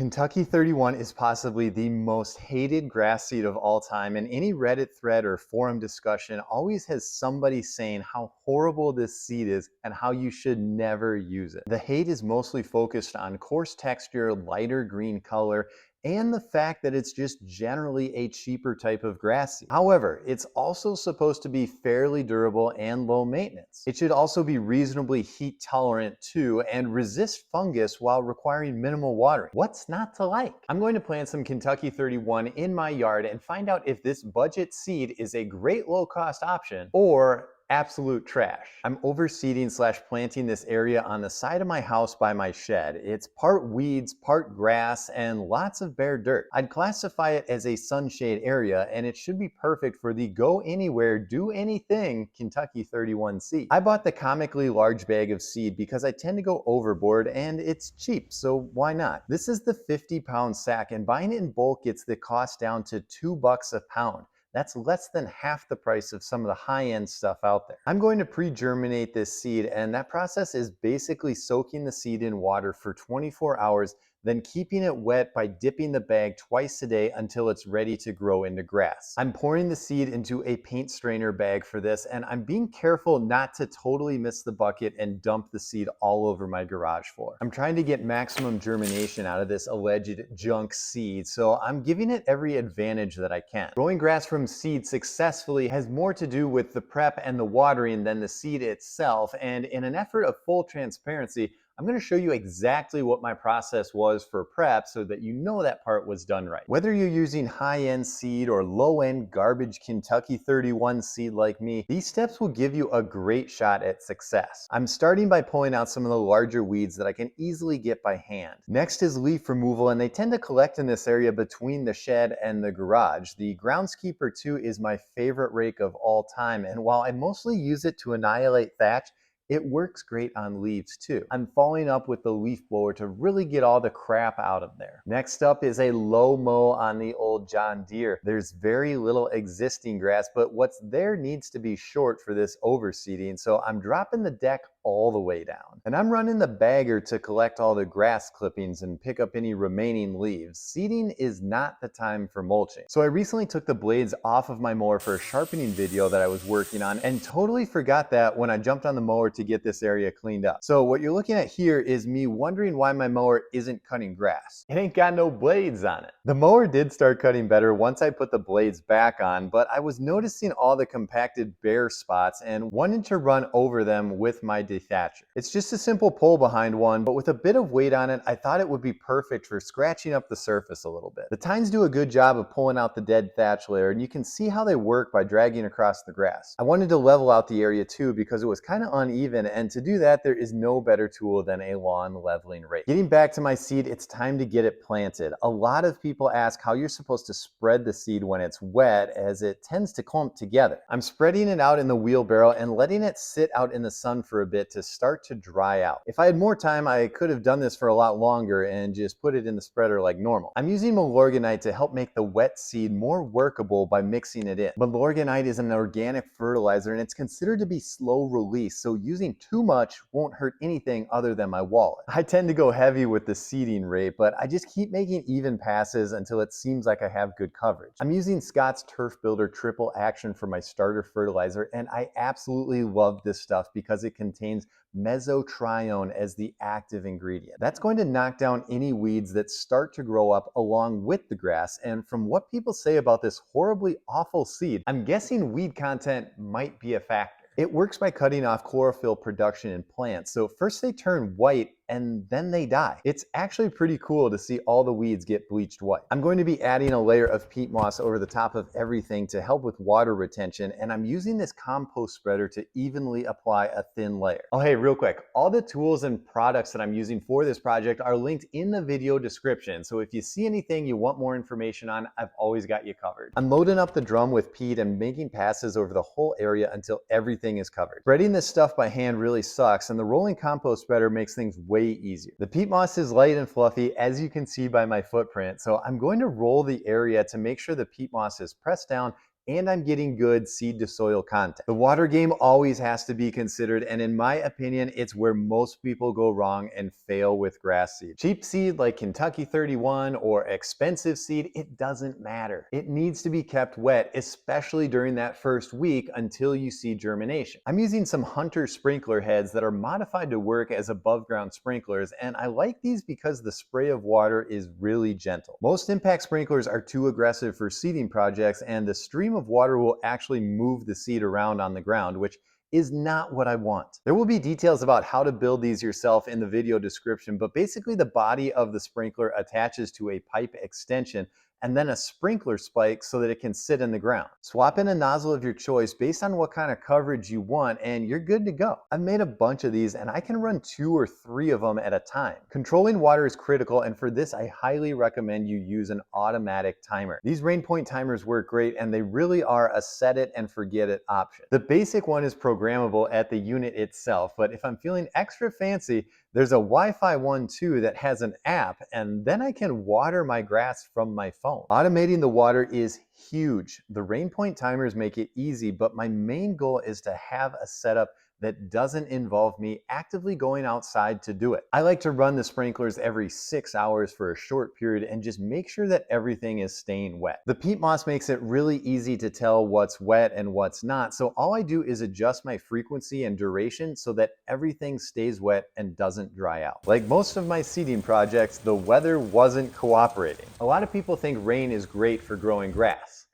Kentucky 31 is possibly the most hated grass seed of all time, and any Reddit thread or forum discussion always has somebody saying how horrible this seed is and how you should never use it. The hate is mostly focused on coarse texture, lighter green color, and the fact that it's just generally a cheaper type of grass seed. However, it's also supposed to be fairly durable and low maintenance. It should also be reasonably heat tolerant too and resist fungus while requiring minimal watering. What's not to like? I'm going to plant some Kentucky 31 in my yard and find out if this budget seed is a great low cost option or absolute trash. I'm overseeding / planting this area on the side of my house by my shed. It's part weeds, part grass, and lots of bare dirt. I'd classify it as a sunshade area, and it should be perfect for the go anywhere, do anything Kentucky 31 seed. I bought the comically large bag of seed because I tend to go overboard and it's cheap, so why not? This is the 50-pound sack, and buying it in bulk gets the cost down to $2 a pound. That's less than half the price of some of the high-end stuff out there. I'm going to pre-germinate this seed, and that process is basically soaking the seed in water for 24 hours, then keeping it wet by dipping the bag twice a day until it's ready to grow into grass. I'm pouring the seed into a paint strainer bag for this, and I'm being careful not to totally miss the bucket and dump the seed all over my garage floor. I'm trying to get maximum germination out of this alleged junk seed, so I'm giving it every advantage that I can. Growing grass from seed successfully has more to do with the prep and the watering than the seed itself, and in an effort of full transparency, I'm going to show you exactly what my process was for prep so that you know that part was done right. Whether you're using high-end seed or low-end garbage Kentucky 31 seed like me, these steps will give you a great shot at success. I'm starting by pulling out some of the larger weeds that I can easily get by hand. Next is leaf removal, and they tend to collect in this area between the shed and the garage. The Groundskeeper 2 is my favorite rake of all time, and while I mostly use it to annihilate thatch, it works great on leaves too. I'm following up with the leaf blower to really get all the crap out of there. Next up is a low mow on the old John Deere. There's very little existing grass, but what's there needs to be short for this overseeding, so I'm dropping the deck all the way down. And I'm running the bagger to collect all the grass clippings and pick up any remaining leaves. Seeding is not the time for mulching. So I recently took the blades off of my mower for a sharpening video that I was working on and totally forgot that when I jumped on the mower to get this area cleaned up. So what you're looking at here is me wondering why my mower isn't cutting grass. It ain't got no blades on it. The mower did start cutting better once I put the blades back on, but I was noticing all the compacted bare spots and wanted to run over them with my dethatcher. It's just a simple pull behind one, but with a bit of weight on it, I thought it would be perfect for scratching up the surface a little bit. The tines do a good job of pulling out the dead thatch layer, and you can see how they work by dragging across the grass. I wanted to level out the area too because it was kind of uneven, and to do that, there is no better tool than a lawn leveling rake. Getting back to my seed, it's time to get it planted. A lot of people ask how you're supposed to spread the seed when it's wet, as it tends to clump together. I'm spreading it out in the wheelbarrow and letting it sit out in the sun for a bit to start to dry out. If I had more time, I could have done this for a lot longer and just put it in the spreader like normal. I'm using Milorganite to help make the wet seed more workable by mixing it in. Milorganite is an organic fertilizer and it's considered to be slow release, so using too much won't hurt anything other than my wallet. I tend to go heavy with the seeding rate, but I just keep making even passes until it seems like I have good coverage. I'm using Scott's Turf Builder Triple Action for my starter fertilizer, and I absolutely love this stuff because it contains mesotrione as the active ingredient. That's going to knock down any weeds that start to grow up along with the grass, and from what people say about this horribly awful seed, I'm guessing weed content might be a factor. It works by cutting off chlorophyll production in plants. So first they turn white and then they die. It's actually pretty cool to see all the weeds get bleached white. I'm going to be adding a layer of peat moss over the top of everything to help with water retention, and I'm using this compost spreader to evenly apply a thin layer. Oh hey, real quick, all the tools and products that I'm using for this project are linked in the video description, so if you see anything you want more information on, I've always got you covered. I'm loading up the drum with peat and making passes over the whole area until everything is covered. Spreading this stuff by hand really sucks, and the rolling compost spreader makes things way easier. The peat moss is light and fluffy, as you can see by my footprint, so I'm going to roll the area to make sure the peat moss is pressed down and I'm getting good seed to soil contact. The water game always has to be considered, and in my opinion, it's where most people go wrong and fail with grass seed. Cheap seed like Kentucky 31 or expensive seed, it doesn't matter. It needs to be kept wet, especially during that first week until you see germination. I'm using some Hunter sprinkler heads that are modified to work as above ground sprinklers, and I like these because the spray of water is really gentle. Most impact sprinklers are too aggressive for seeding projects, and the stream of water will actually move the seed around on the ground, which is not what I want. There will be details about how to build these yourself in the video description, but basically the body of the sprinkler attaches to a pipe extension and then a sprinkler spike so that it can sit in the ground. Swap in a nozzle of your choice based on what kind of coverage you want and you're good to go. I've made a bunch of these and I can run 2 or 3 of them at a time. Controlling water is critical, and for this I highly recommend you use an automatic timer. These rain point timers work great and they really are a set it and forget it option. The basic one is programmable at the unit itself, but if I'm feeling extra fancy, there's a Wi-Fi one too that has an app, and then I can water my grass from my phone. Automating the water is huge. The rain point timers make it easy, but my main goal is to have a setup that doesn't involve me actively going outside to do it. I like to run the sprinklers every 6 hours for a short period and just make sure that everything is staying wet. The peat moss makes it really easy to tell what's wet and what's not, so all I do is adjust my frequency and duration so that everything stays wet and doesn't dry out. Like most of my seeding projects, the weather wasn't cooperating. A lot of people think rain is great for growing grass.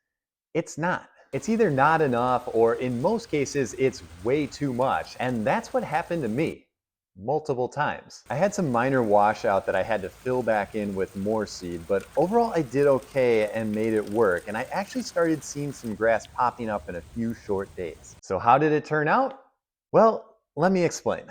It's not. It's either not enough, or in most cases, it's way too much. And that's what happened to me multiple times. I had some minor washout that I had to fill back in with more seed, but overall I did okay and made it work. And I actually started seeing some grass popping up in a few short days. So how did it turn out? Well, let me explain.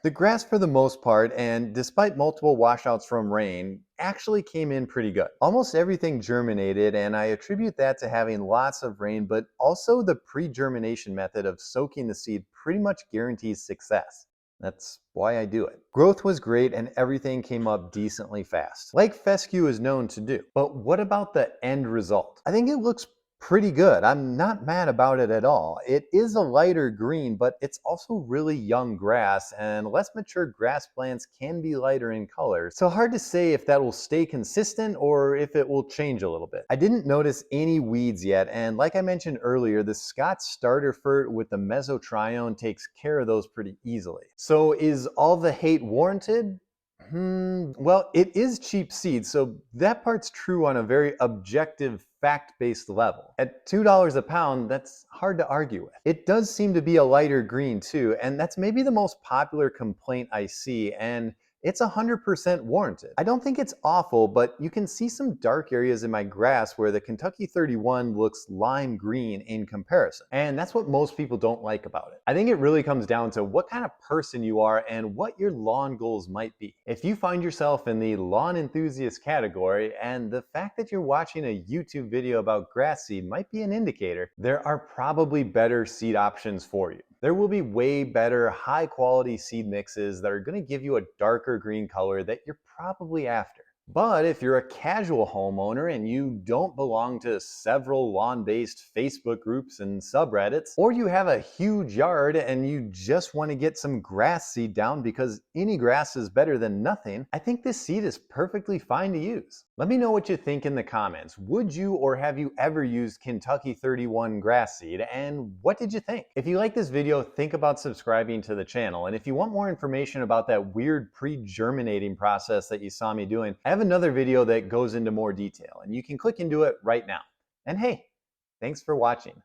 The grass, for the most part, and despite multiple washouts from rain, actually came in pretty good. Almost everything germinated, and I attribute that to having lots of rain, but also the pre-germination method of soaking the seed pretty much guarantees success. That's why I do it. Growth was great and everything came up decently fast, like fescue is known to do. But what about the end result? I think it looks pretty good. I'm not mad about it at all. It is a lighter green, but it's also really young grass, and less mature grass plants can be lighter in color. So hard to say if that will stay consistent or if it will change a little bit. I didn't notice any weeds yet, and like I mentioned earlier, the Scott starter fert with the mesotrione takes care of those pretty easily. So is all the hate warranted? Well, it is cheap seed, so that part's true on a very objective, fact-based level. At $2 a pound, that's hard to argue with. It does seem to be a lighter green too, and that's maybe the most popular complaint I see, and it's 100% warranted. I don't think it's awful, but you can see some dark areas in my grass where the Kentucky 31 looks lime green in comparison. And that's what most people don't like about it. I think it really comes down to what kind of person you are and what your lawn goals might be. If you find yourself in the lawn enthusiast category, and the fact that you're watching a YouTube video about grass seed might be an indicator, there are probably better seed options for you. There will be way better high quality seed mixes that are going to give you a darker green color that you're probably after. But if you're a casual homeowner and you don't belong to several lawn-based Facebook groups and subreddits, or you have a huge yard and you just want to get some grass seed down because any grass is better than nothing, I think this seed is perfectly fine to use. Let me know what you think in the comments. Would you or have you ever used Kentucky 31 grass seed, and what did you think? If you like this video, think about subscribing to the channel. And if you want more information about that weird pre-germinating process that you saw me doing, I have another video that goes into more detail, and you can click into it right now. And hey, thanks for watching.